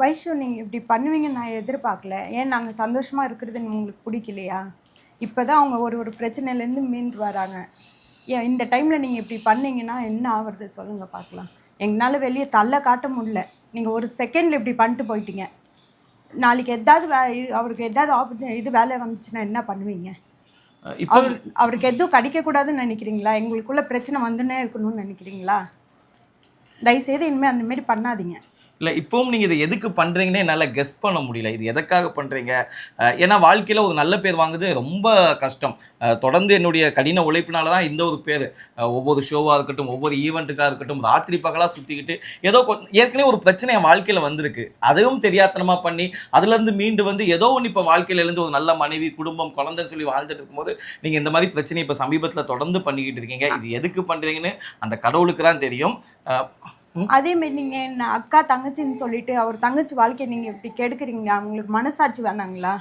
வைஷு நீங்கள் இப்படி பண்ணுவீங்கன்னு நான் எதிர்பார்க்கல. ஏன் நாங்கள் சந்தோஷமாக இருக்கிறதுன்னு உங்களுக்கு பிடிக்கலையா? இப்போ தான் அவங்க ஒரு ஒரு பிரச்சனையிலேருந்து மீண்டு வராங்க. ஏன் இந்த டைமில் நீங்கள் இப்படி பண்ணீங்கன்னா என்ன ஆகுறது சொல்லுங்கள் பார்க்கலாம். எங்களால் வெளியே தள்ள காட்ட முடியல. நீங்கள் ஒரு செகண்டில் இப்படி பண்ணிட்டு போயிட்டீங்க. நாளைக்கு எதாவது அவருக்கு எதாவது இது வேலை வந்துச்சுன்னா என்ன பண்ணுவீங்க? இப்போ அவருக்கு எதுவும் கிடைக்கக்கூடாதுன்னு நினைக்கிறீங்களா? எங்களுக்குள்ள பிரச்சனை வந்துன்னே இருக்கணும்னு நினைக்கிறீங்களா? தயவுசெய்து இனிமேல் அந்த மாதிரி பண்ணாதீங்க. இல்லை, இப்போவும் நீங்கள் இதை எதுக்கு பண்ணுறீங்கன்னே என்னால் கெஸ் பண்ண முடியல. இது எதுக்காக பண்ணுறீங்க? ஏன்னா வாழ்க்கையில் ஒரு நல்ல பேர் வாங்குறது ரொம்ப கஷ்டம். தொடர்ந்து என்னுடைய கடின உழைப்பினால தான் இந்த ஒரு பேர். ஒவ்வொரு ஷோவாக இருக்கட்டும், ஒவ்வொரு ஈவெண்ட்டுக்காக இருக்கட்டும், ராத்திரி பகலாக சுற்றிக்கிட்டு ஏதோ ஏற்கனவே ஒரு பிரச்சனை என் வாழ்க்கையில் வந்திருக்கு. அதுவும் தெரியாத்தனமாக பண்ணி அதுலேருந்து மீண்டு வந்து ஏதோ ஒன்று இப்போ வாழ்க்கையில் எழுந்து ஒரு நல்ல மனைவி, குடும்பம், குழந்தைன்னு சொல்லி வாழ்ந்துட்டு இருக்கும்போது நீங்கள் இந்த மாதிரி பிரச்சனை இப்போ சமீபத்தில் தொடர்ந்து பண்ணிக்கிட்டு இருக்கீங்க. இது எதுக்கு பண்ணுறீங்கன்னு அந்த கடவுளுக்கு தான் தெரியும். அதே மாதிரி நீங்கள் என்ன அக்கா தங்கச்சின்னு சொல்லிட்டு அவர் தங்கச்சி வாழ்க்கையை நீங்கள் இப்படி கெடுக்குறீங்களா? அவங்களுக்கு மனசாட்சி வேணாங்களா?